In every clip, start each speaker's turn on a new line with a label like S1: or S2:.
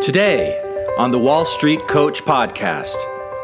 S1: Today on the Wall Street Coach podcast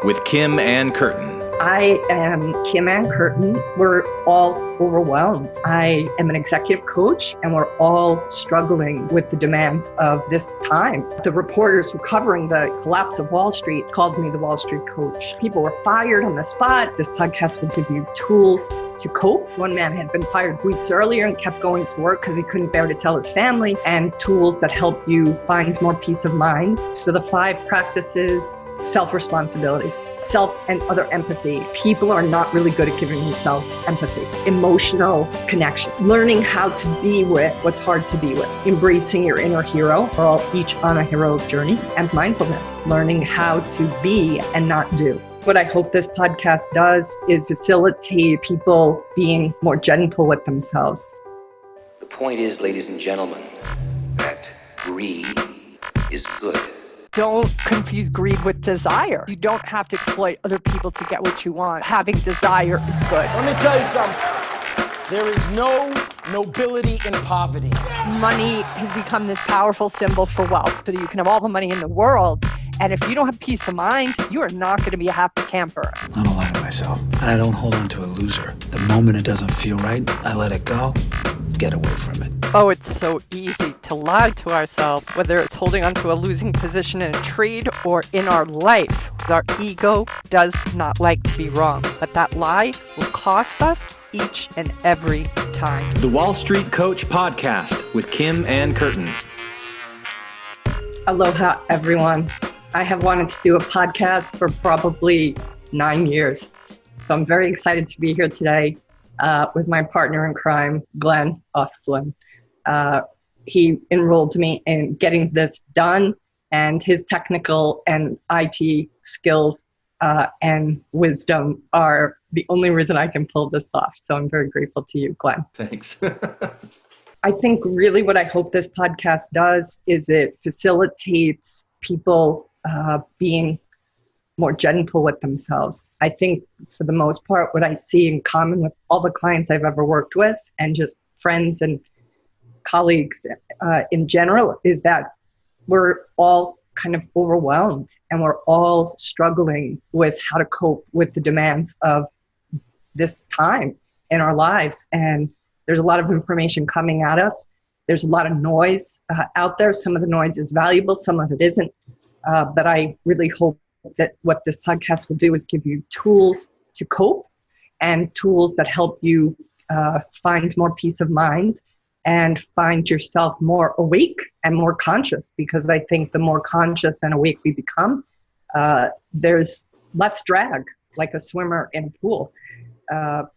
S1: with Kim and Curtin.
S2: I am Kim and Curtin. We're all overwhelmed. I am an executive coach, and we're all struggling with the demands of this time. The reporters who were covering the collapse of Wall Street called me the Wall Street Coach. People were fired on the spot. This podcast will give you tools to cope. One man had been fired weeks earlier and kept going to work because he couldn't bear to tell his family, and tools that help you find more peace of mind. So the 5 practices: self-responsibility, self and other empathy. People are not really good at giving themselves empathy. Emotional connection. Learning how to be with what's hard to be with. Embracing your inner hero. We're all each on a heroic journey. And mindfulness. Learning how to be and not do. What I hope this podcast does is facilitate people being more gentle with themselves.
S3: The point is, ladies and gentlemen, that greed is good.
S4: Don't confuse greed with desire. You don't have to exploit other people to get what you want. Having desire is good.
S5: Let me tell you something. There is no nobility in poverty.
S4: Money has become this powerful symbol for wealth, but you can have all the money in the world, and if you don't have peace of mind, you are not going to be a happy camper.
S6: I don't lie to myself. I don't hold on to a loser. The moment it doesn't feel right, I let it go. Get away from it.
S7: Oh, it's so easy to lie to ourselves, whether it's holding on to a losing position in a trade or in our life. Our ego does not like to be wrong, but that lie will cost us each and every time.
S1: The Wall Street Coach podcast with Kim and Curtin.
S2: Aloha, everyone. I have wanted to do a podcast for probably 9 years. So I'm very excited to be here today with my partner in crime, Glenn Ostlin. He enrolled me in getting this done, and his technical and IT skills and wisdom are the only reason I can pull this off. So I'm very grateful to you, Glenn.
S1: Thanks.
S2: I think really what I hope this podcast does is it facilitates people being more gentle with themselves. I think for the most part, what I see in common with all the clients I've ever worked with and just friends and colleagues in general is that we're all kind of overwhelmed and we're all struggling with how to cope with the demands of this time in our lives. And there's a lot of information coming at us. There's a lot of noise out there. Some of the noise is valuable, some of it isn't. But I really hope that what this podcast will do is give you tools to cope and tools that help you find more peace of mind and find yourself more awake and more conscious, because I think the more conscious and awake we become, there's less drag, like a swimmer in a pool.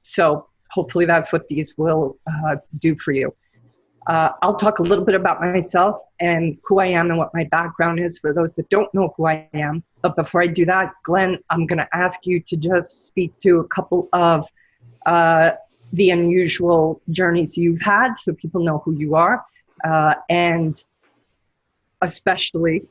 S2: So hopefully that's what these will do for you. I'll talk a little bit about myself and who I am and what my background is for those that don't know who I am. But before I do that, Glenn, I'm going to ask you to just speak to a couple of the unusual journeys you've had so people know who you are, and especially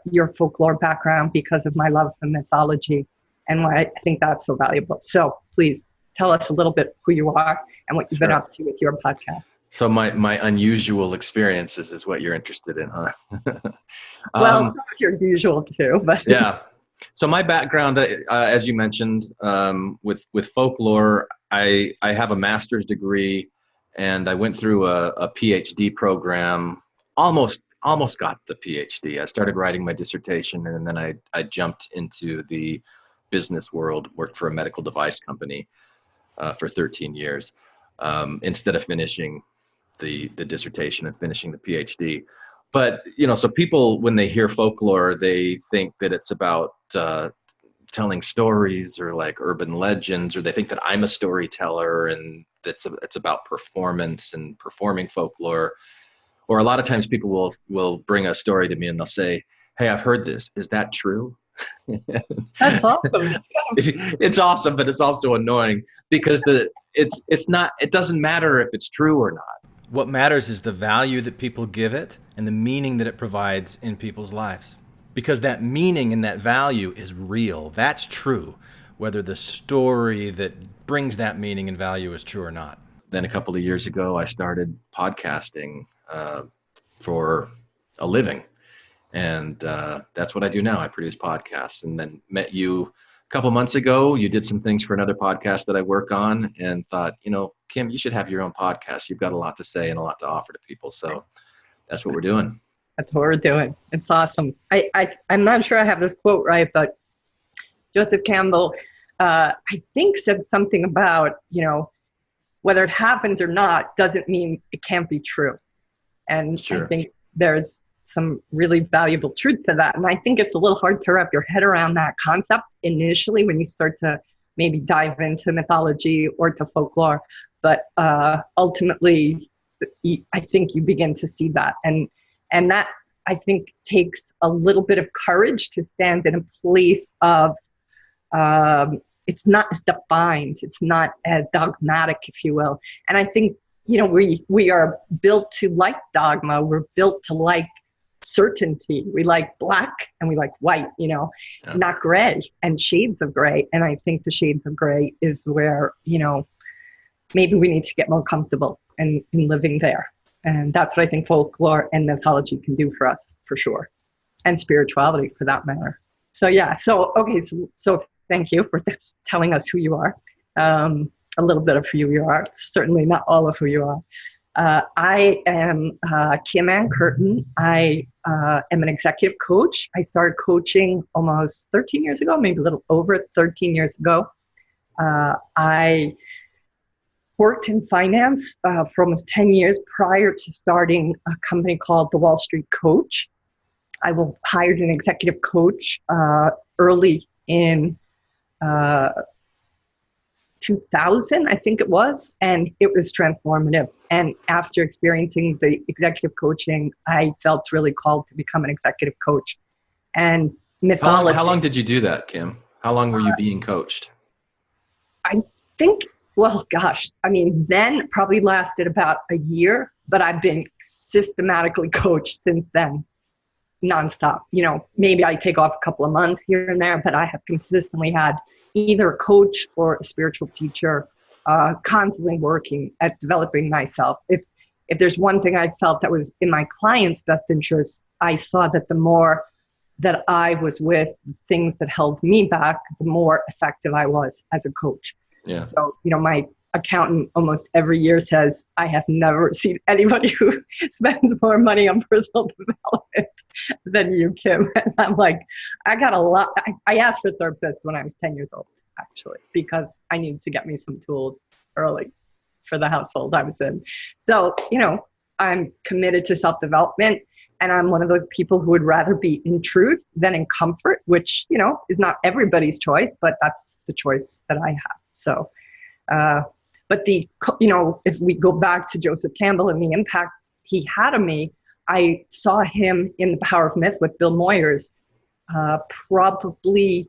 S2: your folklore background, because of my love for mythology and why I think that's so valuable. So please tell us a little bit who you are and what you've been up to with your podcast.
S1: So my unusual experiences is what you're interested in, huh?
S2: Well, some of your usual too, but
S1: yeah. So my background, as you mentioned, with folklore, I have a master's degree, and I went through a PhD program. Almost got the PhD. I started writing my dissertation, and then I jumped into the business world. Worked for a medical device company for 13 years instead of finishing the dissertation and finishing the PhD. But, so people, when they hear folklore, they think that it's about telling stories or like urban legends, or they think that I'm a storyteller and it's about performance and performing folklore. Or a lot of times people will bring a story to me and they'll say, "Hey, I've heard this. Is that true?"
S2: that's awesome.
S1: It's awesome, but it's also annoying because it doesn't matter if it's true or not. What matters is the value that people give it and the meaning that it provides in people's lives. Because that meaning and that value is real. That's true, whether the story that brings that meaning and value is true or not. Then a couple of years ago, I started podcasting for a living. And that's what I do now. I produce podcasts, and then met you a couple months ago. You did some things for another podcast that I work on, and thought, Kim, you should have your own podcast. You've got a lot to say and a lot to offer to people. So that's what we're doing.
S2: That's what we're doing. It's awesome. I'm not sure I have this quote right, but Joseph Campbell, I think, said something about, whether it happens or not doesn't mean it can't be true. And
S1: Sure.
S2: I think there's some really valuable truth to that. And I think it's a little hard to wrap your head around that concept initially when you start to maybe dive into mythology or to folklore. But ultimately, I think you begin to see that. And that, I think, takes a little bit of courage to stand in a place of, it's not as defined, it's not as dogmatic, if you will. And I think, we are built to like dogma. We're built to like certainty. We like black and we like white, not gray, and shades of gray. And I think the shades of gray is where, maybe we need to get more comfortable in living there. And that's what I think folklore and mythology can do for us, for sure. And spirituality, for that matter. So, yeah. So thank you for telling us who you are. A little bit of who you are. Certainly not all of who you are. I am Kim Ann Curtin. I am an executive coach. I started coaching almost 13 years ago, maybe a little over 13 years ago. I worked in finance for almost 10 years prior to starting a company called The Wall Street Coach. I hired an executive coach early in 2000, I think it was, and it was transformative. And after experiencing the executive coaching, I felt really called to become an executive coach. And mythology.
S1: How long did you do that, Kim? How long were you being coached?
S2: I think, then probably lasted about a year, but I've been systematically coached since then, nonstop. Maybe I take off a couple of months here and there, but I have consistently had either a coach or a spiritual teacher, constantly working at developing myself. If there's one thing I felt that was in my client's best interest, I saw that the more that I was with things that held me back, the more effective I was as a coach.
S1: Yeah.
S2: So, my accountant almost every year says, I have never seen anybody who spends more money on personal development than you, Kim. And I'm like, I got a lot. I asked for a therapist when I was 10 years old, actually, because I needed to get me some tools early for the household I was in. So, I'm committed to self-development, and I'm one of those people who would rather be in truth than in comfort, which, is not everybody's choice, but that's the choice that I have. So, but if we go back to Joseph Campbell and the impact he had on me, I saw him in The Power of Myth with Bill Moyers, probably,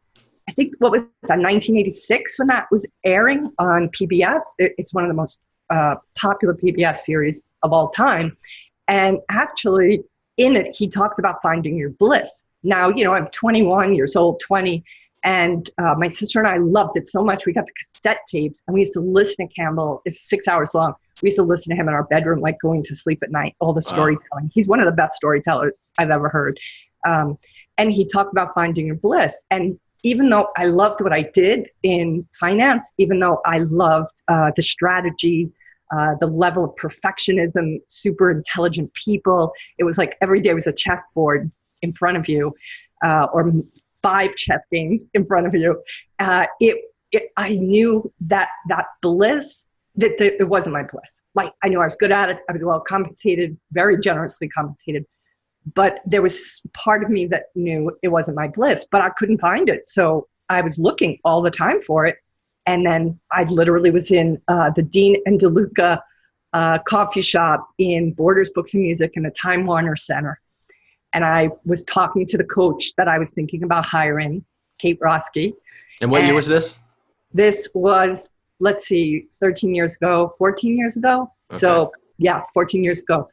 S2: I think, what was that, 1986 when that was airing on PBS. It's one of the most popular PBS series of all time. And actually, in it, he talks about finding your bliss. Now, I'm 21 years old, 20, and my sister and I loved it so much. We got the cassette tapes, and we used to listen to Campbell. It's 6 hours long. We used to listen to him in our bedroom, like going to sleep at night, all the storytelling. He's one of the best storytellers I've ever heard. And he talked about finding your bliss. And even though I loved what I did in finance, even though I loved the strategy, the level of perfectionism, super intelligent people, it was like every day was a chessboard in front of you, or 5 chess games in front of you. I knew that bliss, that it wasn't my bliss. Like, I knew I was good at it. I was well compensated, very generously compensated. But there was part of me that knew it wasn't my bliss, but I couldn't find it. So I was looking all the time for it. And then I literally was in the Dean and DeLuca coffee shop in Borders Books and Music in the Time Warner Center. And I was talking to the coach that I was thinking about hiring, Kate Rotsky.
S1: And what year was this?
S2: This was, 13 years ago, 14 years ago. Okay. So yeah, 14 years ago.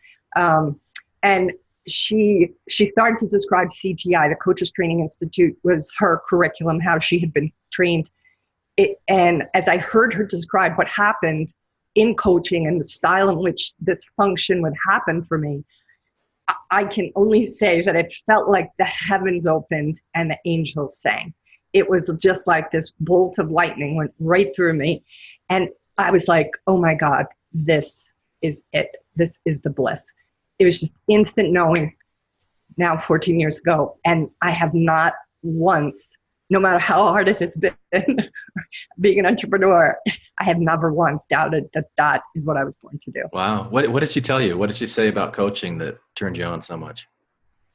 S2: And she started to describe CTI, the Coaches Training Institute, was her curriculum, how she had been trained. And as I heard her describe what happened in coaching and the style in which this function would happen for me, I can only say that it felt like the heavens opened and the angels sang. It was just like this bolt of lightning went right through me. And I was like, oh my God, this is it. This is the bliss. It was just instant knowing now 14 years ago. And I have not once, no matter how hard it has been being an entrepreneur, I have never once doubted that that is what I was born to do.
S1: Wow. What did she tell you? What did she say about coaching that turned you on so much?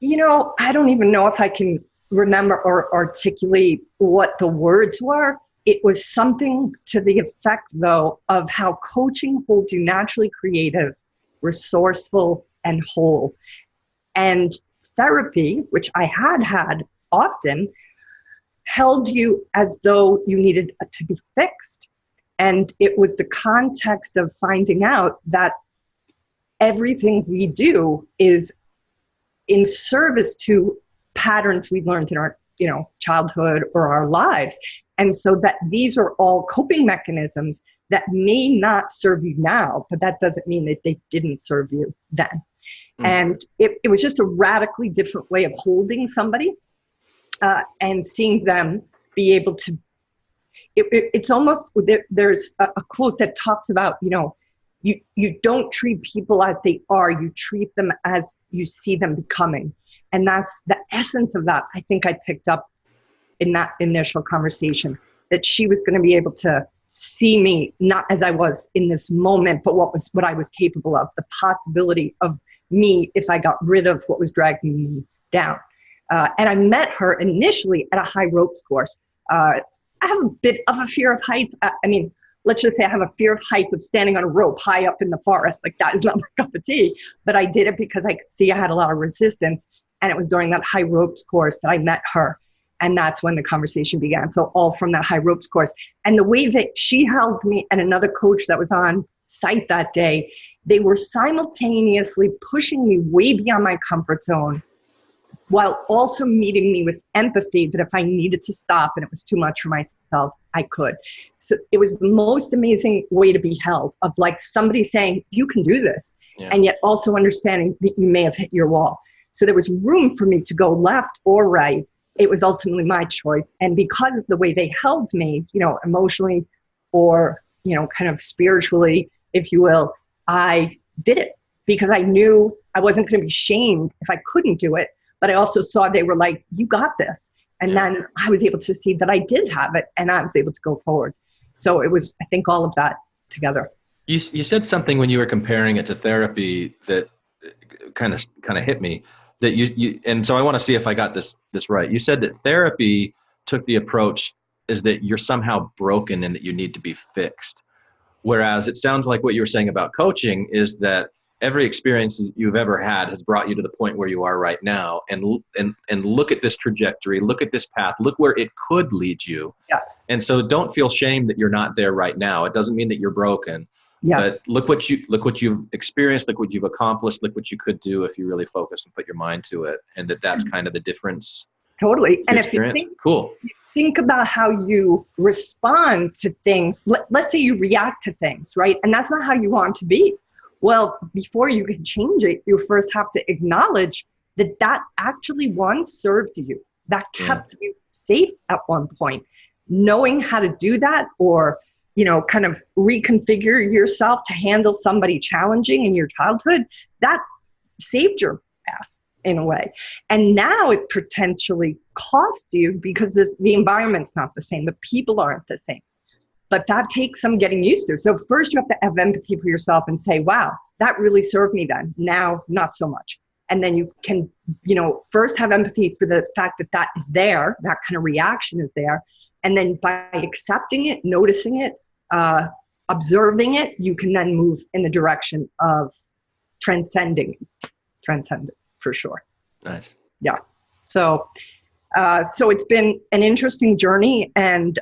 S2: You know, I don't even know if I can remember or articulate what the words were. It was something to the effect, though, of how coaching holds you naturally creative, resourceful, and whole. And therapy, which I had often, held you as though you needed to be fixed. And it was the context of finding out that everything we do is in service to patterns we learned in our, childhood or our lives. And so that these are all coping mechanisms that may not serve you now, but that doesn't mean that they didn't serve you then. And it was just a radically different way of holding somebody and seeing them be able to, it's almost, there's a quote that talks about, you don't treat people as they are, you treat them as you see them becoming. And that's the essence of that. I think I picked up in that initial conversation, that she was going to be able to see me not as I was in this moment, but what I was capable of, the possibility of me if I got rid of what was dragging me down. And I met her initially at a high ropes course. I have a bit of a fear of heights. Let's just say I have a fear of heights, of standing on a rope high up in the forest. Like, that is not my cup of tea. But I did it because I could see I had a lot of resistance. And it was during that high ropes course that I met her. And that's when the conversation began. So all from that high ropes course. And the way that she held me and another coach that was on site that day, they were simultaneously pushing me way beyond my comfort zone, while also meeting me with empathy that if I needed to stop and it was too much for myself, I could. So it was the most amazing way to be held, of like somebody saying, you can do this. Yeah. And yet also understanding that you may have hit your wall. So there was room for me to go left or right. It was ultimately my choice. And because of the way they held me, emotionally or, kind of spiritually, if you will, I did it because I knew I wasn't going to be shamed if I couldn't do it. But I also saw they were like, you got this. And then I was able to see that I did have it and I was able to go forward. So it was, I think, all of that together.
S1: You said something when you were comparing it to therapy that kind of hit me. That you and so I want to see if I got this right. You said that therapy took the approach is that you're somehow broken and that you need to be fixed. Whereas it sounds like what you were saying about coaching is that every experience you've ever had has brought you to the point where you are right now, and look at this trajectory, look at this path, look where it could lead you.
S2: Yes.
S1: And so don't feel shame that you're not there right now. It doesn't mean that you're broken.
S2: Yes.
S1: But look what you've experienced, look what you've accomplished, look what you could do if you really focus and put your mind to it, and that's kind of the difference.
S2: Totally. And if
S1: experience.
S2: you think about how you respond to things, let's say you react to things, right? And that's not how you want to be. Well, before you can change it, you first have to acknowledge that actually once served you, that kept you safe at one point. Knowing how to do that, or kind of reconfigure yourself to handle somebody challenging in your childhood, that saved your ass in a way. And now it potentially cost you because the environment's not the same. The people aren't the same. But that takes some getting used to. So first you have to have empathy for yourself and say, wow, that really served me then. Now, not so much. And then you can, first have empathy for the fact that is there, that kind of reaction is there. And then by accepting it, noticing it, observing it, you can then move in the direction of transcending for sure.
S1: Nice.
S2: Yeah. So it's been an interesting journey, and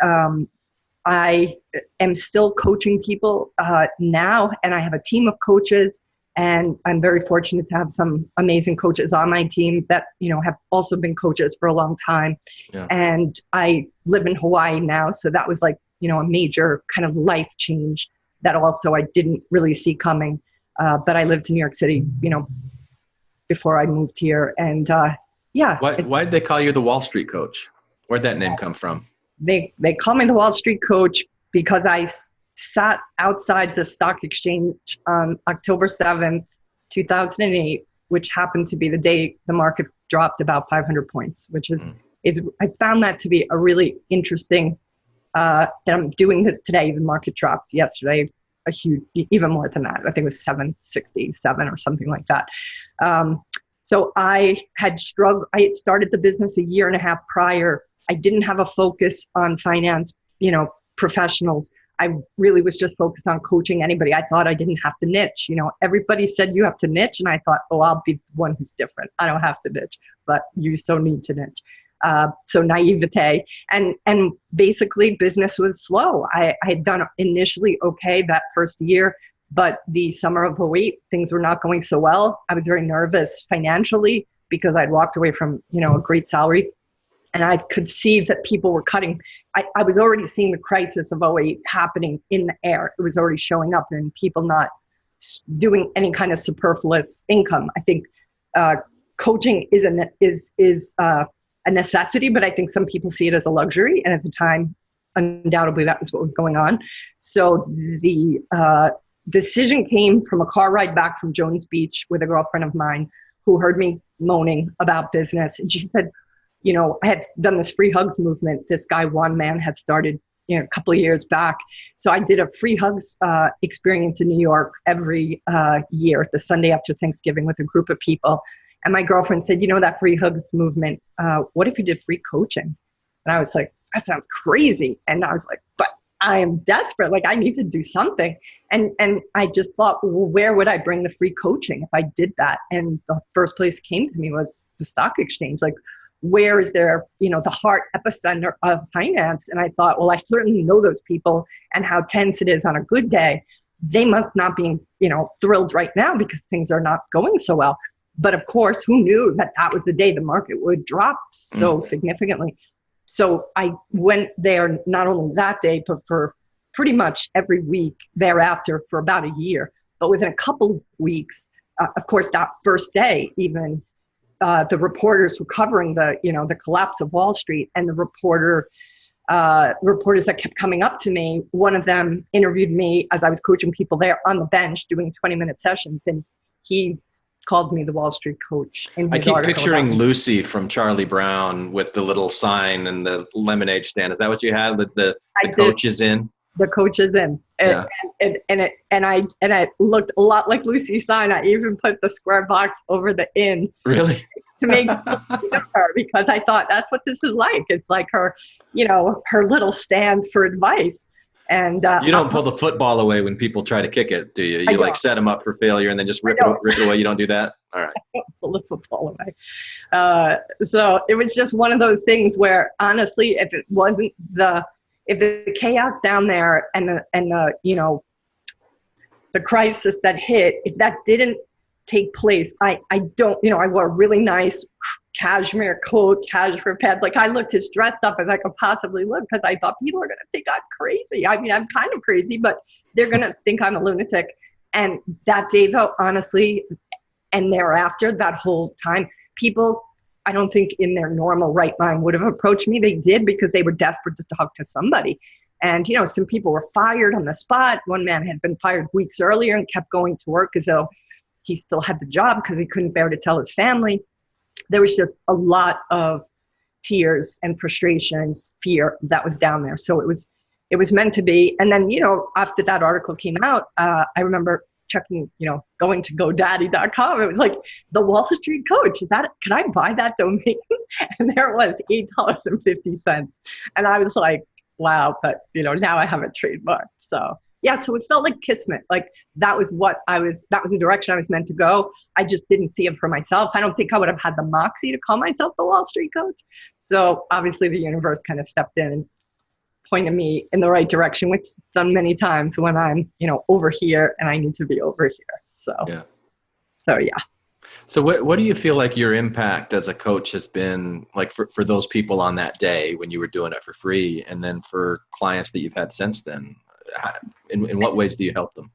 S2: I am still coaching people now, and I have a team of coaches, and I'm very fortunate to have some amazing coaches on my team that, have also been coaches for a long time. Yeah. And I live in Hawaii now, so that was like, a major kind of life change that also I didn't really see coming. But I lived in New York City, before I moved here. And yeah.
S1: Why did they call you the Wall Street coach? Where'd that name come from?
S2: They call me the Wall Street coach because I sat outside the stock exchange on October 7th, 2008, which happened to be the day the market dropped about 500 points, which is I found that to be a really interesting, that I'm doing this today. The market dropped yesterday a huge, even more than that. I think it was 767 or something like that. So I had struggled. I had started the business a year and a half prior. I didn't have a focus on finance, professionals. I really was just focused on coaching anybody. I thought I didn't have to niche. Everybody said you have to niche. And I thought, I'll be the one who's different. I don't have to niche, but you so need to niche. So naivete. And basically business was slow. I had done initially okay that first year, but the summer of 2008, things were not going so well. I was very nervous financially because I'd walked away from, a great salary. And I could see that people were cutting. I was already seeing the crisis of 2008 happening in the air. It was already showing up in people not doing any kind of superfluous income. I think coaching is a necessity, but I think some people see it as a luxury. And at the time, undoubtedly, that was what was going on. So the decision came from a car ride back from Jones Beach with a girlfriend of mine who heard me moaning about business. And she said, I had done this free hugs movement. This guy, one man, had started, a couple of years back. So I did a free hugs experience in New York every year, the Sunday after Thanksgiving with a group of people. And my girlfriend said, that free hugs movement, what if you did free coaching? And I was like, that sounds crazy. And I was like, but I am desperate. Like, I need to do something. And I just thought, well, where would I bring the free coaching if I did that? And the first place came to me was the stock exchange. Like, where is there, the heart epicenter of finance? And I thought, well, I certainly know those people and how tense it is on a good day. They must not be, thrilled right now because things are not going so well. But of course, who knew that was the day the market would drop so significantly? So I went there not only that day, but for pretty much every week thereafter for about a year. But within a couple of weeks, of course, that first day, even the reporters were covering the collapse of Wall Street, and the reporters that kept coming up to me, one of them interviewed me as I was coaching people there on the bench doing 20-minute sessions, and he called me the Wall Street coach. I
S1: keep picturing Lucy from Charlie Brown with the little sign and the lemonade stand. Is that what you had? The coach is in?
S2: The coach is in. And I looked a lot like Lucy's sign. I even put the square box over the in.
S1: Really?
S2: To make her, because I thought that's what this is like. It's like her, her little stand for advice. And
S1: you don't pull the football away when people try to kick it, do you? You like set them up for failure and then just rip it away. You don't do that? All right.
S2: I don't pull the football away. So it was just one of those things where, honestly, if it wasn't if the chaos down there and the crisis that hit, if that didn't take place, I wore a really nice cashmere coat, cashmere pants. Like, I looked as dressed up as I could possibly look because I thought people are going to think I'm crazy. I mean, I'm kind of crazy, but they're going to think I'm a lunatic. And that day, though, honestly, and thereafter, that whole time, people, I don't think in their normal right mind would have approached me. They did because they were desperate to talk to somebody. And, some people were fired on the spot. One man had been fired weeks earlier and kept going to work as though he still had the job because he couldn't bear to tell his family. There was just a lot of tears and frustrations, fear that was down there. So it was meant to be. And then, after that article came out, I remember checking, going to GoDaddy.com. It was like, the Wall Street coach, can I buy that domain? And there it was, $8.50. And I was like, wow, but now I have it trademarked. So yeah, so it felt like kismet. Like that was the direction I was meant to go. I just didn't see it for myself. I don't think I would have had the moxie to call myself the Wall Street coach. So obviously the universe kind of stepped in and pointed me in the right direction, which is done many times when I'm, over here and I need to be over here. So yeah. So
S1: what do you feel like your impact as a coach has been like for those people on that day when you were doing it for free, and then for clients that you've had since then? In what ways do you help them?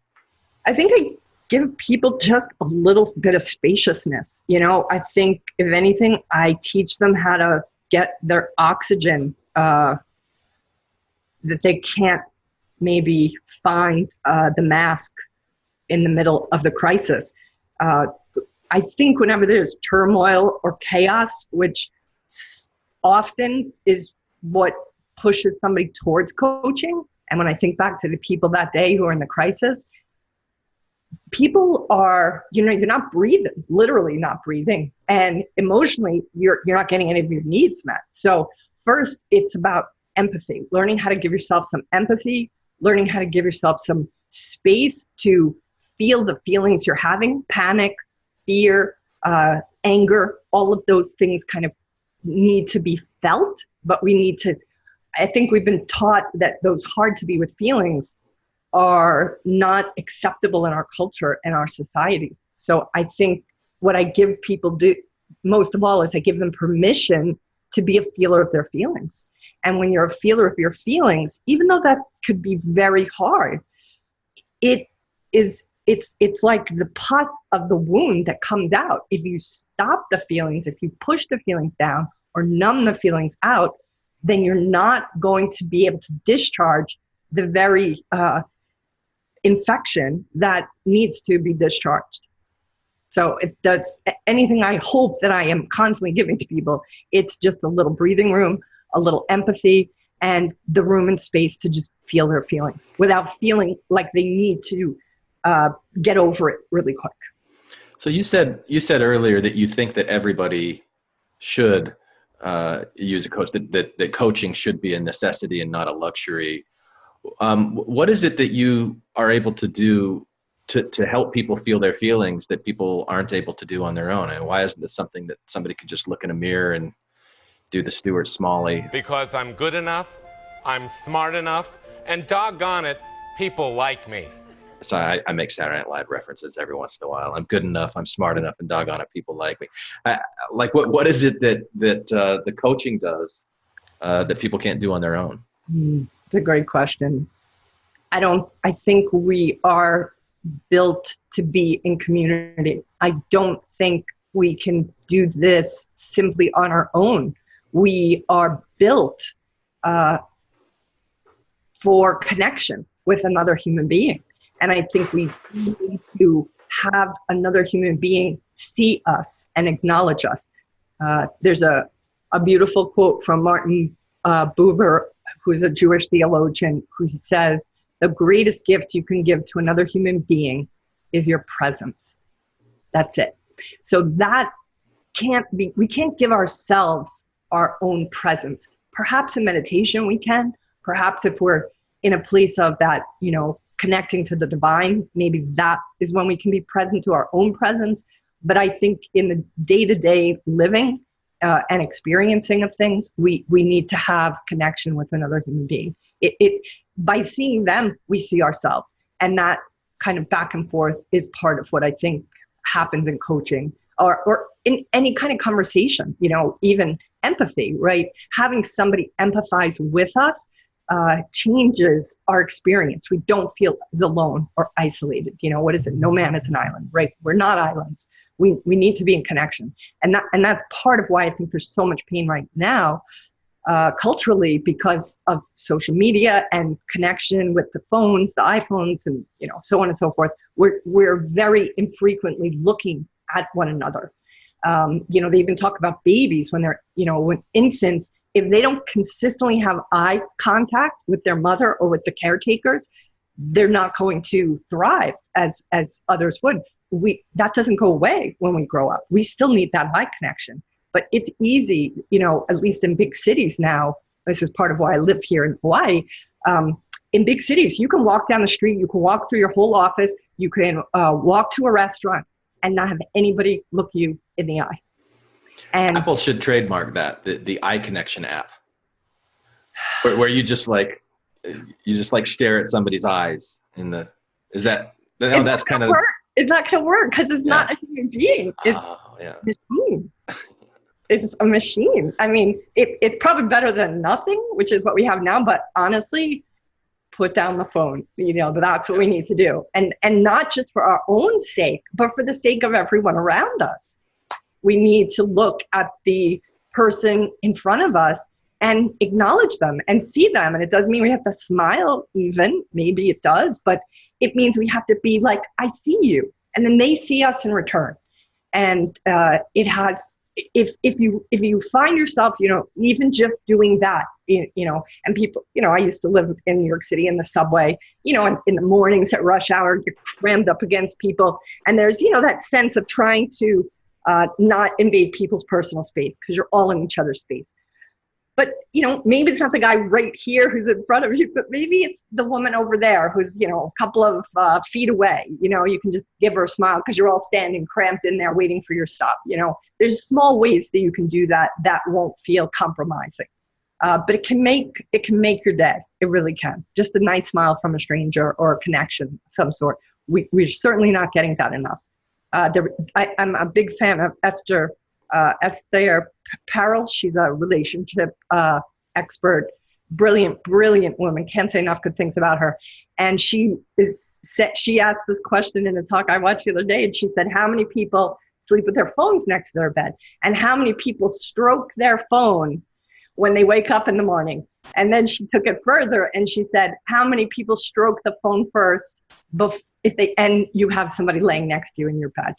S2: I think give people just a little bit of spaciousness. You know, I think if anything, I teach them how to get their oxygen that they can't maybe find the mask in the middle of the crisis. I think whenever there's turmoil or chaos, which often is what pushes somebody towards coaching, and when I think back to the people that day who are in the crisis, people are, you know, you're not breathing, literally not breathing, and emotionally you're not getting any of your needs met. So first, it's about empathy, learning how to give yourself some empathy, learning how to give yourself some space to feel the feelings you're having, panic, fear, anger, all of those things kind of need to be felt, but we need to, I think we've been taught that those hard to be with feelings are not acceptable in our culture and our society. So I think what I give people do most of all is I give them permission to be a feeler of their feelings. And when you're a feeler of your feelings, even though that could be very hard, it's like the pus of the wound that comes out. If you stop the feelings, if you push the feelings down or numb the feelings out, then you're not going to be able to discharge the very infection that needs to be discharged. So if that's anything I hope that I am constantly giving to people, it's just a little breathing room, a little empathy, and the room and space to just feel their feelings without feeling like they need to get over it really quick.
S1: So you said earlier that you think that everybody should use a coach, that coaching should be a necessity and not a luxury. What is it that you are able to do to help people feel their feelings that people aren't able to do on their own? And why isn't this something that somebody could just look in a mirror and do the Stuart Smalley?
S8: Because I'm good enough, I'm smart enough, and doggone it, people like me.
S1: So I make Saturday Night Live references every once in a while. I'm good enough, I'm smart enough, and doggone it, people like me. Like what is it that the coaching does that people can't do on their own?
S2: It's a great question. I think we are built to be in community. I don't think we can do this simply on our own. We are built for connection with another human being. And I think we need to have another human being see us and acknowledge us. There's a beautiful quote from Martin Buber, who's a Jewish theologian, who says, the greatest gift you can give to another human being is your presence. That's it. So that we can't give ourselves our own presence. Perhaps in meditation we can. Perhaps if we're in a place of that, you know, connecting to the divine, maybe that is when we can be present to our own presence. But I think in the day-to-day living and experiencing of things, we need to have connection with another human being. By seeing them, we see ourselves. And that kind of back and forth is part of what I think happens in coaching or in any kind of conversation, you know, even empathy, right? Having somebody empathize with us changes our experience. We don't feel as alone or isolated. You know, what is it? No man is an island, right? We're not islands. We need to be in connection. And that's part of why I think there's so much pain right now, culturally, because of social media and connection with the phones, the iPhones, and, you know, so on and so forth. We're very infrequently looking at one another. You know, they even talk about babies when they're, you know, when infants, if they don't consistently have eye contact with their mother or with the caretakers, they're not going to thrive as others would. That doesn't go away when we grow up. We still need that eye connection. But it's easy, you know, at least in big cities now. This is part of why I live here in Hawaii. In big cities, you can walk down the street, you can walk through your whole office, you can walk to a restaurant and not have anybody look you in the eye. And
S1: Apple should trademark that, the eye connection app, where you just like stare at somebody's eyes that's kind of.
S2: It's not going to work because it's not a human being. It's a machine. It's a machine. I mean, it's probably better than nothing, which is what we have now. But honestly, put down the phone. That's what we need to do. And not just for our own sake, but for the sake of everyone around us. We need to look at the person in front of us and acknowledge them and see them. And it doesn't mean we have to smile even, maybe it does, but it means we have to be like, I see you. And then they see us in return. And it has, if you find yourself, even just doing that, and people, I used to live in New York City in the subway, in the mornings at rush hour, you're crammed up against people. And there's, that sense of trying to not invade people's personal space because you're all in each other's space. But, maybe it's not the guy right here who's in front of you, but maybe it's the woman over there who's, a couple of feet away. You can just give her a smile because you're all standing cramped in there waiting for your stop. There's small ways that you can do that won't feel compromising. But it can make your day. It really can. Just a nice smile from a stranger or a connection of some sort. We're certainly not getting that enough. I'm a big fan of Esther Perel. She's a relationship expert, brilliant woman. Can't say enough good things about her. And she asked this question in a talk I watched the other day, and she said, how many people sleep with their phones next to their bed? And how many people stroke their phone when they wake up in the morning? And then she took it further and she said, how many people stroke the phone first and you have somebody laying next to you in your bed?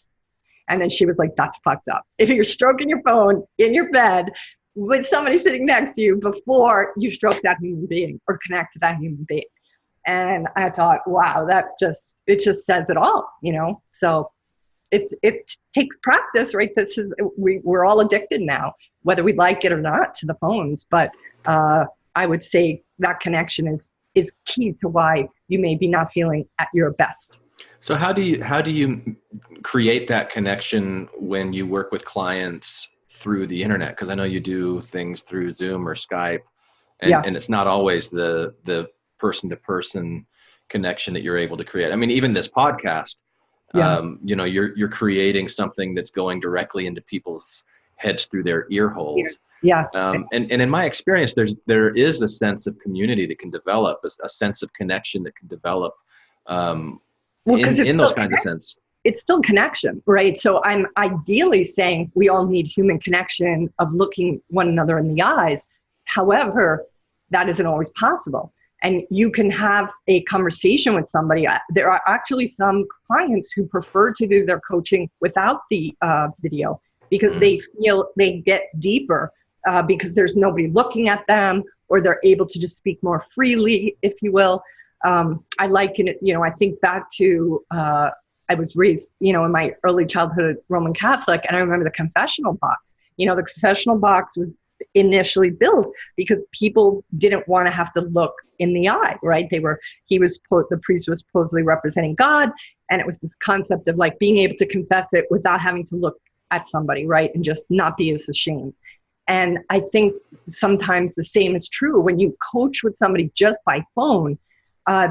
S2: And then she was like, that's fucked up. If you're stroking your phone in your bed with somebody sitting next to you before you stroke that human being or connect to that human being. And I thought, wow, it just says it all, So it takes practice, right? We're all addicted now, whether we like it or not, to the phones. But I would say that connection is key to why you may be not feeling at your best.
S1: So how do you create that connection when you work with clients through the internet? Because I know you do things through Zoom or Skype, and it's not always the person-to-person connection that you're able to create. I mean, even this podcast, you're creating something that's going directly into people's heads through their ear holes.
S2: Yeah.
S1: And in my experience, there is a sense of community that can develop, a sense of connection that can develop. In those kinds of sense.
S2: It's still connection, right? So I'm ideally saying we all need human connection of looking one another in the eyes. However, that isn't always possible. And you can have a conversation with somebody. There are actually some clients who prefer to do their coaching without the video because they feel they get deeper because there's nobody looking at them, or they're able to just speak more freely, if you will. I liken it, I think back to, I was raised, in my early childhood Roman Catholic, and I remember the confessional box. The confessional box was initially built because people didn't want to have to look in the eye, right? The priest was supposedly representing God, and it was this concept of like being able to confess it without having to look at somebody, right? And just not be as ashamed. And I think sometimes the same is true when you coach with somebody just by phone.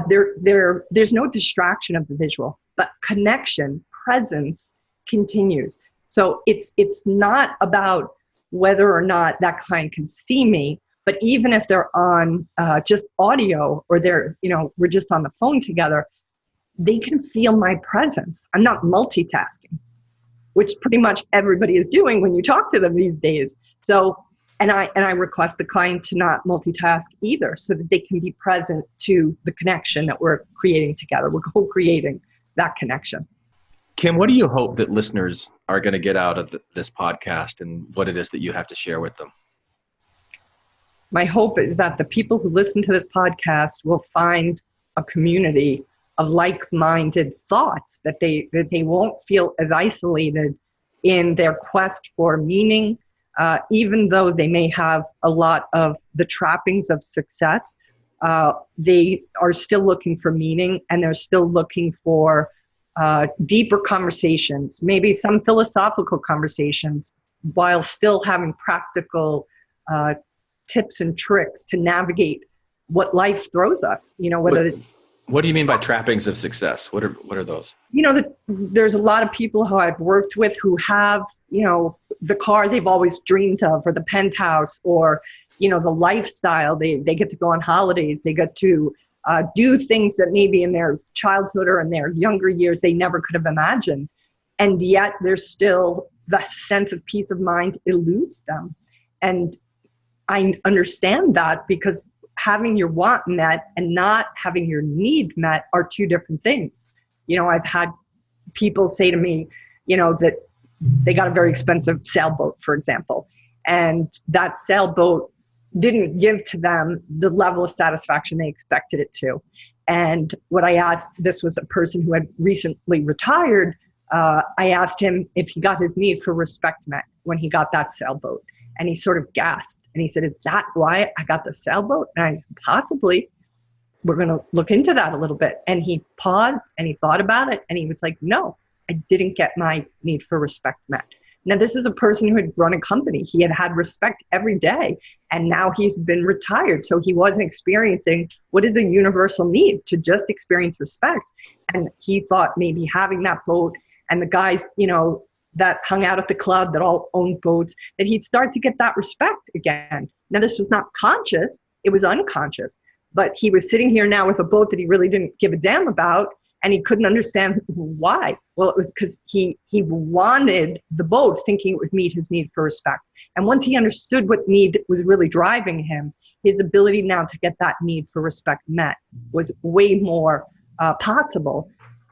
S2: There's no distraction of the visual, but connection, presence continues. So it's not about whether or not that client can see me, but even if they're on just audio or we're just on the phone together, they can feel my presence. I'm not multitasking, which pretty much everybody is doing when you talk to them these days. So And I request the client to not multitask either, so that they can be present to the connection that we're creating together. We're co-creating that connection.
S1: Kim, what do you hope that listeners are going to get out of this podcast, and what it is that you have to share with them?
S2: My hope is that the people who listen to this podcast will find a community of like-minded thoughts, that they won't feel as isolated in their quest for meaning. Even though they may have a lot of the trappings of success, they are still looking for meaning, and they're still looking for deeper conversations, maybe some philosophical conversations, while still having practical tips and tricks to navigate what life throws us.
S1: What do you mean by trappings of success? What are those?
S2: There's a lot of people who I've worked with who have, the car they've always dreamed of, or the penthouse, or, the lifestyle. They get to go on holidays. They get to do things that maybe in their childhood or in their younger years they never could have imagined. And yet there's still that sense of peace of mind eludes them. And I understand that, because having your want met and not having your need met are two different things. You know, I've had people say to me, you know, that they got a very expensive sailboat, for example, and that sailboat didn't give to them the level of satisfaction they expected it to. And what I asked, this was a person who had recently retired, I asked him if he got his need for respect met when he got that sailboat. And he sort of gasped. And he said, "Is that why I got the sailboat?" And I said, "Possibly. We're going to look into that a little bit." And he paused and he thought about it. And he was like, "No, I didn't get my need for respect met." Now, this is a person who had run a company. He had had respect every day. And now he's been retired. So he wasn't experiencing what is a universal need, to just experience respect. And he thought maybe having that boat and the guys, you know, that hung out at the club that all owned boats, that he'd start to get that respect again. Now, this was not conscious, it was unconscious, but he was sitting here now with a boat that he really didn't give a damn about, and he couldn't understand why. Well, it was because he wanted the boat, thinking it would meet his need for respect. And once he understood what need was really driving him, his ability now to get that need for respect met was way more possible,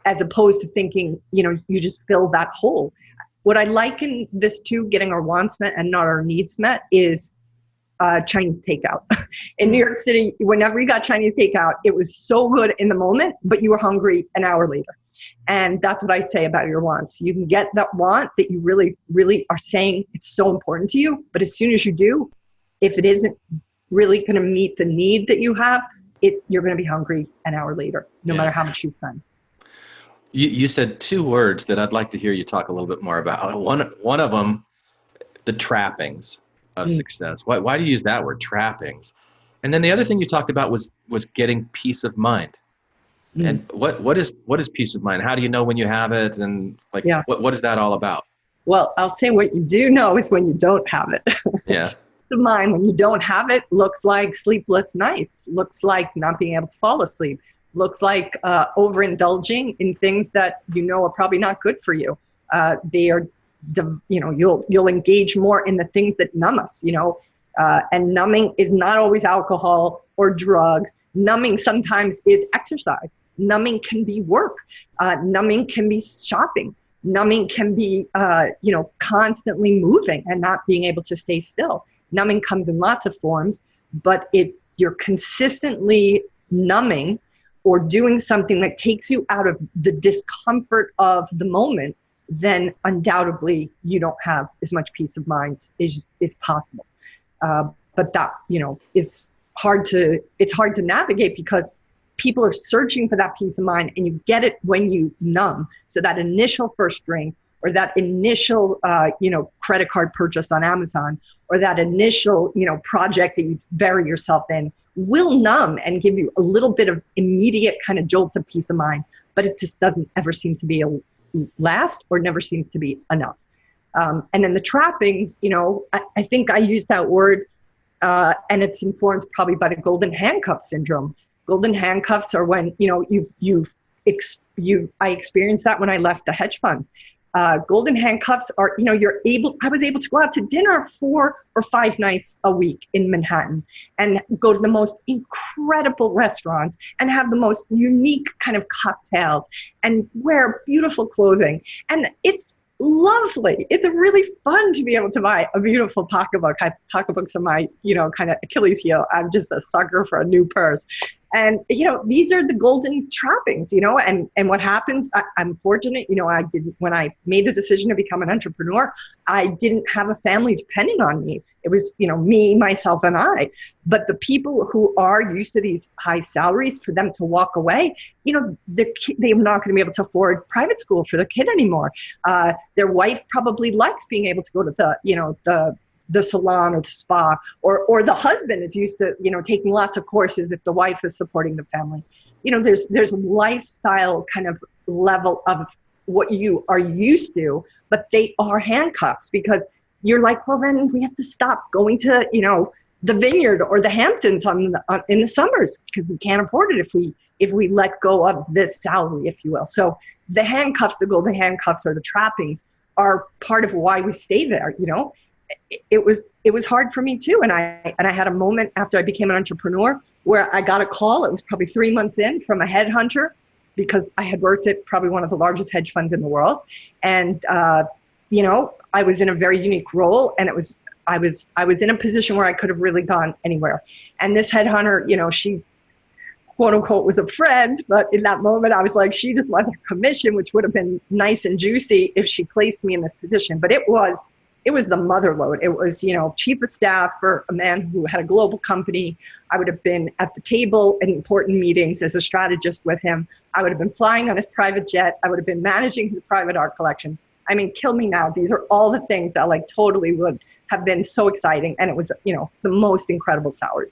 S2: as opposed to thinking, you know, you just fill that hole. What I liken this to, getting our wants met and not our needs met, is Chinese takeout. In New York City, whenever you got Chinese takeout, it was so good in the moment, but you were hungry an hour later. And that's what I say about your wants. You can get that want that you really, really are saying it's so important to you, but as soon as you do, if it isn't really going to meet the need that you have, you're going to be hungry an hour later, no matter how much you spend.
S1: You said two words that I'd like to hear you talk a little bit more about. One of them, the trappings of success. Why do you use that word, trappings? And then the other thing you talked about was getting peace of mind. And what is peace of mind? How do you know when you have it? And what is that all about?
S2: Well, I'll say what you do know is when you don't have it.
S1: Yeah.
S2: The mind, when you don't have it, looks like sleepless nights, looks like not being able to fall asleep, looks like overindulging in things that you know are probably not good for you. They are, you know, you'll engage more in the things that numb us, you know, and numbing is not always alcohol or drugs. Numbing sometimes is exercise. Numbing can be work. Numbing can be shopping. Numbing can be, you know, constantly moving and not being able to stay still. Numbing comes in lots of forms, but you're consistently numbing or doing something that takes you out of the discomfort of the moment, then undoubtedly you don't have as much peace of mind as possible. But that, you know, it's hard to navigate, because people are searching for that peace of mind, and you get it when you numb. So that initial first drink, or that initial, you know, credit card purchase on Amazon, or that initial, you know, project that you bury yourself in, will numb and give you a little bit of immediate kind of jolt of peace of mind, but it just doesn't ever seem to be last, or never seems to be enough. And then the trappings, you know, I think I use that word, and it's informed probably by the golden handcuff syndrome. Golden handcuffs are when, you know, I experienced that when I left the hedge fund. Golden handcuffs are, you know, I was able to go out to dinner 4 or 5 nights a week in Manhattan and go to the most incredible restaurants and have the most unique kind of cocktails and wear beautiful clothing. And it's lovely. It's really fun to be able to buy a beautiful pocketbook. Pocketbooks are my, you know, kind of Achilles heel. I'm just a sucker for a new purse. And, you know, these are the golden trappings, you know, and what happens, I'm fortunate, you know, when I made the decision to become an entrepreneur, I didn't have a family depending on me. It was, you know, me, myself, and I. But the people who are used to these high salaries, for them to walk away, you know, they're not going to be able to afford private school for their kid anymore. Their wife probably likes being able to go to the salon or the spa, or the husband is used to, you know, taking lots of courses if the wife is supporting the family. You know, there's lifestyle kind of level of what you are used to, but they are handcuffs, because you're like, well, then we have to stop going to, you know, the Vineyard or the Hamptons in the summers, because we can't afford it if we let go of this salary, if you will. So the handcuffs, the golden handcuffs, or the trappings are part of why we stay there. You know, it was hard for me too. And I had a moment after I became an entrepreneur where I got a call. It was probably 3 months in, from a headhunter, because I had worked at probably one of the largest hedge funds in the world. And, you know, I was in a very unique role, and I was in a position where I could have really gone anywhere. And this headhunter, you know, she, quote unquote, was a friend, but in that moment I was like, she just wanted her commission, which would have been nice and juicy if she placed me in this position. But it was the mother load. It was, you know, chief of staff for a man who had a global company. I would have been at the table in important meetings as a strategist with him. I would have been flying on his private jet. I would have been managing his private art collection. I mean, kill me now. These are all the things that like totally would have been so exciting. And it was, you know, the most incredible salary.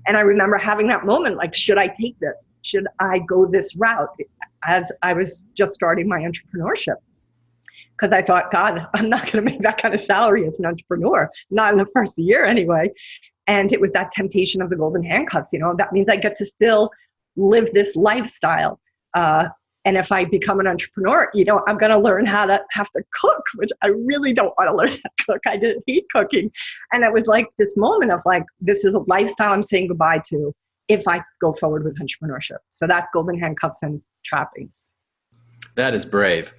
S2: And I remember having that moment, like, should I take this? Should I go this route? As I was just starting my entrepreneurship. Because I thought, God, I'm not going to make that kind of salary as an entrepreneur, not in the first year anyway. And it was that temptation of the golden handcuffs. You know, that means I get to still live this lifestyle. And if I become an entrepreneur, you know, I'm going to learn how to have to cook, which I really don't want to learn how to cook. I didn't hate cooking. And it was like this moment of like, this is a lifestyle I'm saying goodbye to if I go forward with entrepreneurship. So that's golden handcuffs and trappings.
S1: That is brave.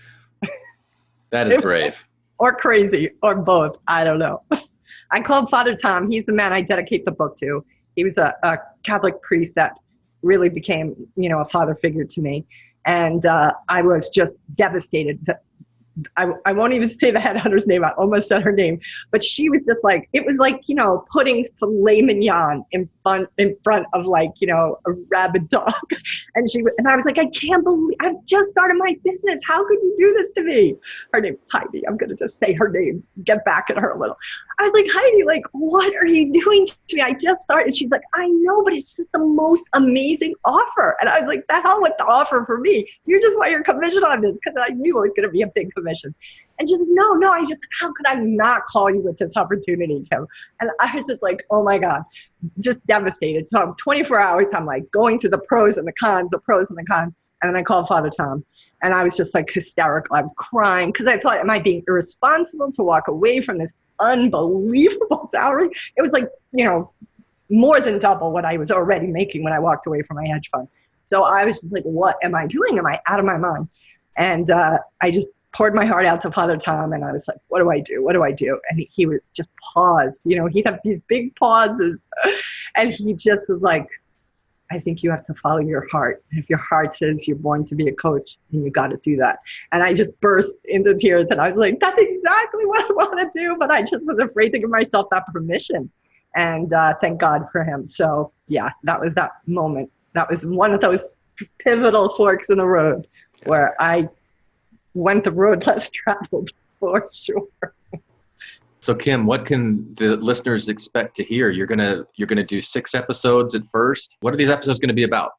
S1: That is brave.
S2: Or crazy, or both. I don't know. I call him Father Tom. He's the man I dedicate the book to. He was a Catholic priest that really became, you know, a father figure to me. And I was just devastated. I won't even say the headhunter's name. I almost said her name. But she was just like, it was like, you know, putting filet mignon in front of like, you know, a rabid dog. And I was like, I can't believe, I've just started my business. How could you do this to me? Her name is Heidi. I'm going to just say her name, get back at her a little. I was like, Heidi, like, what are you doing to me? I just started. She's like, I know, but it's just the most amazing offer. And I was like, the hell with the offer for me? You just want your commission on this, because I knew it was going to be a big commission. And she's like, no, how could I not call you with this opportunity, Kim? And I was just like, oh my God, just devastated. So I'm 24 hours, I'm like going through the pros and the cons. And then I called Father Tom, and I was just like hysterical. I was crying because I thought, am I being irresponsible to walk away from this unbelievable salary? It was like, you know, more than double what I was already making when I walked away from my hedge fund. So I was just like, what am I doing? Am I out of my mind? And I just poured my heart out to Father Tom, and I was like, what do I do? What do I do? And he was just pause. You know, he'd have these big pauses, and he just was like, I think you have to follow your heart. If your heart says you're born to be a coach, then you got to do that. And I just burst into tears, and I was like, that's exactly what I want to do, but I just was afraid to give myself that permission. And thank God for him. So yeah, that was that moment. That was one of those pivotal forks in the road where I went the road less traveled, for sure.
S1: So Kim, what can the listeners expect to hear? You're gonna do 6 episodes at first. What are these episodes going to be about?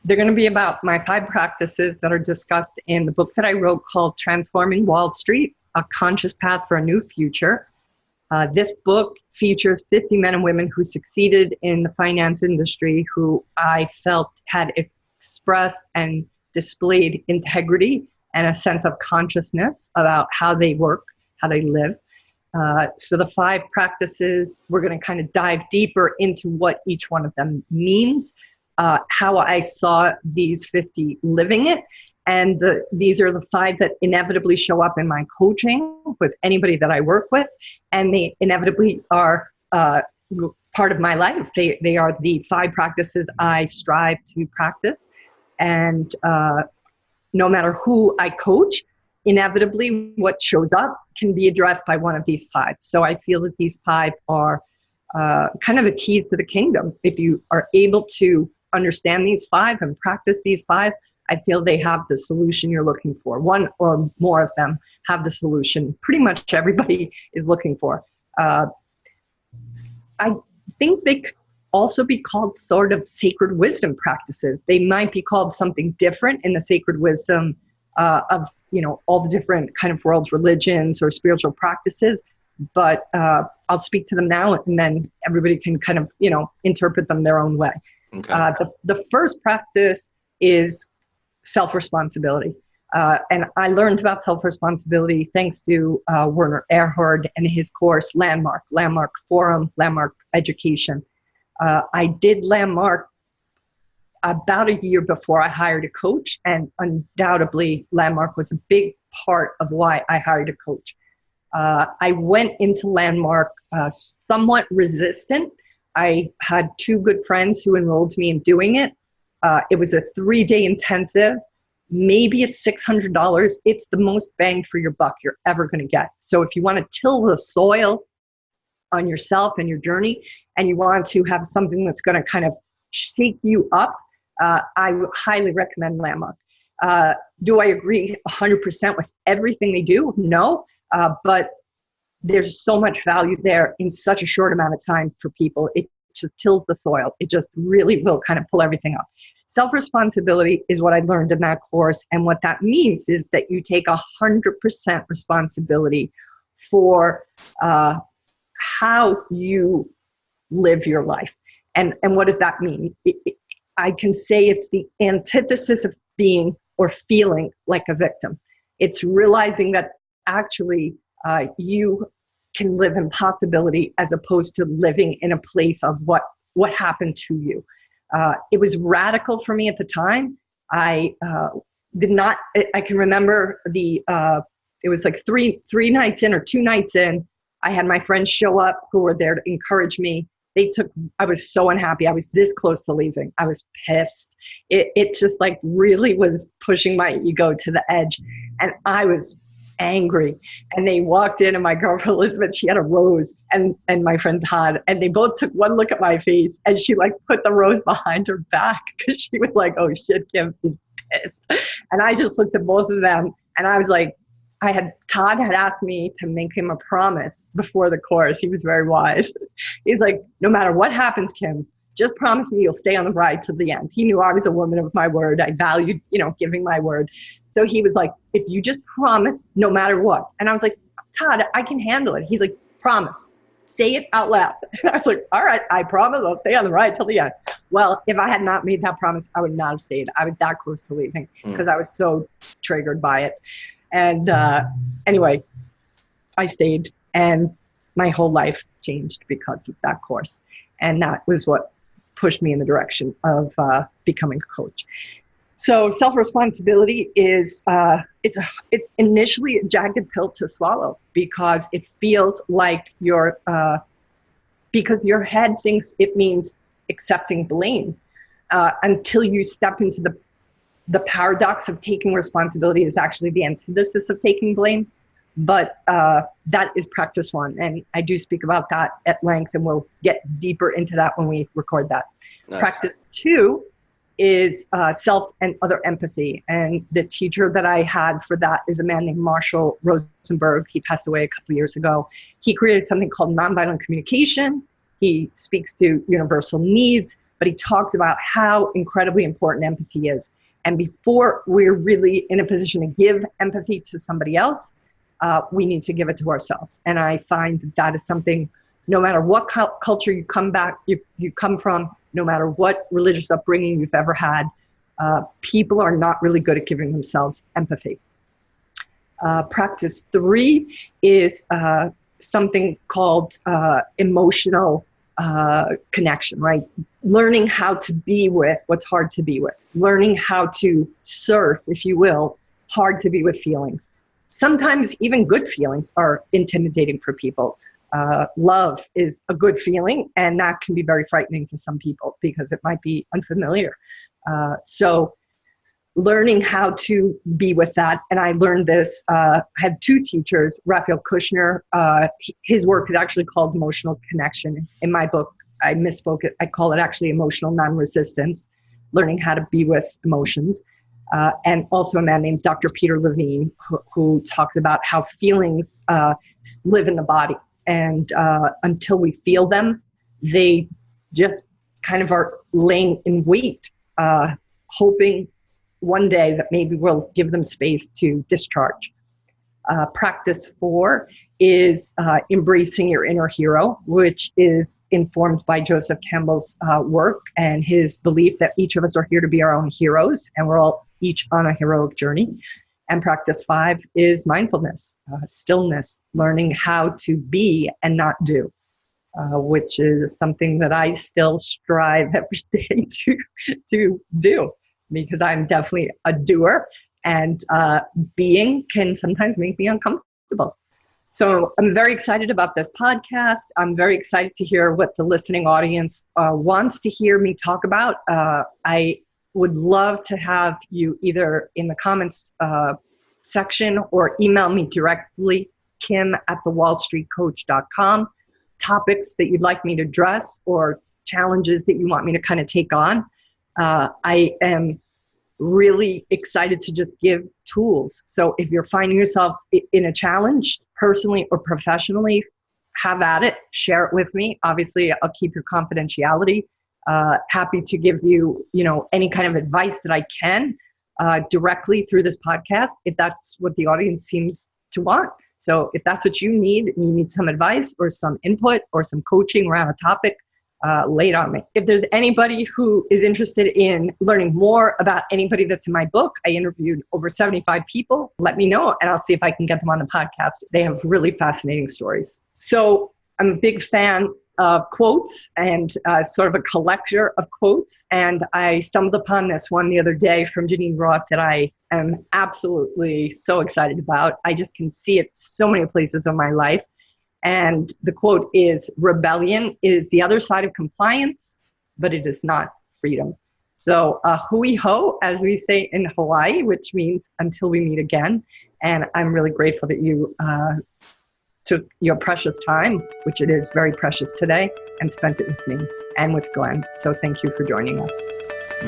S2: They're going to be about my 5 practices that are discussed in the book that I wrote called Transforming Wall Street, A Conscious Path for a New Future. This book features 50 men and women who succeeded in the finance industry, who I felt had expressed and displayed integrity and a sense of consciousness about how they work, how they live. So the 5 practices, we're going to kind of dive deeper into what each one of them means, how I saw these 50 living it. And these are the 5 that inevitably show up in my coaching with anybody that I work with. And they inevitably are part of my life. They are the 5 practices I strive to practice. And no matter who I coach, inevitably what shows up can be addressed by one of these 5. So I feel that these 5 are kind of the keys to the kingdom. If you are able to understand these 5 and practice these 5, I feel they have the solution you're looking for. One or more of them have the solution pretty much everybody is looking for. I think they could also be called sort of sacred wisdom practices. They might be called something different in the sacred wisdom of, you know, all the different kind of world's religions or spiritual practices, but I'll speak to them now, and then everybody can kind of, interpret them their own way.
S1: Okay.
S2: The first practice is self-responsibility. And I learned about self-responsibility thanks to Werner Erhard and his course, Landmark Forum, Landmark Education. I did Landmark about a year before I hired a coach, and undoubtedly Landmark was a big part of why I hired a coach. I went into Landmark somewhat resistant. I had two good friends who enrolled me in doing it. It was a 3-day intensive. Maybe it's $600. It's the most bang for your buck you're ever going to get. So if you want to till the soil on yourself and your journey, and you want to have something that's going to kind of shake you up, I would highly recommend Landmark. Do I agree 100% with everything they do? No, but there's so much value there in such a short amount of time for people. It just tills the soil. It just really will kind of pull everything up. Self-responsibility is what I learned in that course. And what that means is that you take 100% responsibility for how you live your life. And what does that mean? I can say it's the antithesis of being or feeling like a victim. It's realizing that actually you can live in possibility as opposed to living in a place of what happened to you. It was radical for me at the time. I can remember it was like three nights in or 2 nights in, I had my friends show up who were there to encourage me. I was so unhappy. I was this close to leaving. I was pissed. It just like really was pushing my ego to the edge. And I was angry. And they walked in, and my girlfriend Elizabeth, she had a rose, and my friend Todd, and they both took one look at my face, and she like put the rose behind her back because she was like, oh shit, Kim is pissed. And I just looked at both of them, and I was like, Todd had asked me to make him a promise before the course. He was very wise. He's like, no matter what happens, Kim, just promise me you'll stay on the ride till the end. He knew I was a woman of my word. I valued, giving my word. So he was like, if you just promise no matter what. And I was like, Todd, I can handle it. He's like, promise. Say it out loud. And I was like, all right, I promise I'll stay on the ride till the end. Well, if I had not made that promise, I would not have stayed. I was that close to leaving because I was so triggered by it. And anyway, I stayed, and my whole life changed because of that course. And that was what pushed me in the direction of becoming a coach. So self-responsibility is, it's initially a jagged pill to swallow because it feels like because your head thinks it means accepting blame until you step into the paradox of taking responsibility is actually the antithesis of taking blame. But that is practice 1. And I do speak about that at length, and we'll get deeper into that when we record that. Nice. Practice 2 is self and other empathy. And the teacher that I had for that is a man named Marshall Rosenberg. He passed away a couple of years ago. He created something called nonviolent communication. He speaks to universal needs, but he talks about how incredibly important empathy is. And before we're really in a position to give empathy to somebody else, we need to give it to ourselves. And I find that is something, no matter what culture you come from, no matter what religious upbringing you've ever had, people are not really good at giving themselves empathy. Practice 3 is something called emotional connection, right? Learning how to be with what's hard to be with. Learning how to surf, if you will, hard to be with feelings. Sometimes even good feelings are intimidating for people. Love is a good feeling, and that can be very frightening to some people because it might be unfamiliar. So learning how to be with that, and I learned this, I had 2 teachers, Raphael Kushner, his work is actually called Emotional Connection. In my book, I misspoke it. I call it actually emotional non-resistance, learning how to be with emotions. And also a man named Dr. Peter Levine, who talks about how feelings live in the body. And until we feel them, they just kind of are laying in wait, hoping one day that maybe we'll give them space to discharge. Practice 4 is Embracing Your Inner Hero, which is informed by Joseph Campbell's work and his belief that each of us are here to be our own heroes, and we're all each on a heroic journey. And practice 5 is mindfulness, stillness, learning how to be and not do, which is something that I still strive every day to do, because I'm definitely a doer, and being can sometimes make me uncomfortable. So I'm very excited about this podcast. I'm very excited to hear what the listening audience wants to hear me talk about. I would love to have you either in the comments section or email me directly, kim@thewallstreetcoach.com, topics that you'd like me to address or challenges that you want me to kind of take on. I am really excited to just give tools. So if you're finding yourself in a challenge, personally or professionally, have at it, share it with me. Obviously, I'll keep your confidentiality. Happy to give you, any kind of advice that I can directly through this podcast, if that's what the audience seems to want. So if that's what you need some advice or some input or some coaching around a topic, lay it on me. If there's anybody who is interested in learning more about anybody that's in my book, I interviewed over 75 people. Let me know, and I'll see if I can get them on the podcast. They have really fascinating stories. So I'm a big fan of quotes and sort of a collector of quotes. And I stumbled upon this one the other day from Janine Roth that I am absolutely so excited about. I just can see it so many places in my life. And the quote is, "Rebellion is the other side of compliance, but it is not freedom." So hui ho, as we say in Hawaii, which means until we meet again. And I'm really grateful that you took your precious time, which it is very precious today, and spent it with me and with Glenn. So thank you for joining us.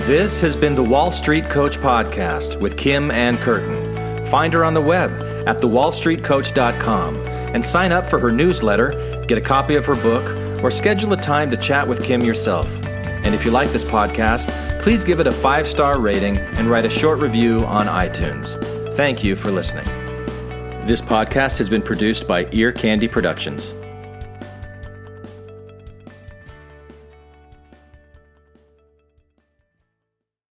S1: This has been the Wall Street Coach Podcast with Kim Ann Curtin. Find her on the web at thewallstreetcoach.com and sign up for her newsletter, get a copy of her book, or schedule a time to chat with Kim yourself. And if you like this podcast, please give it a 5-star rating and write a short review on iTunes. Thank you for listening. This podcast has been produced by Ear Candy Productions.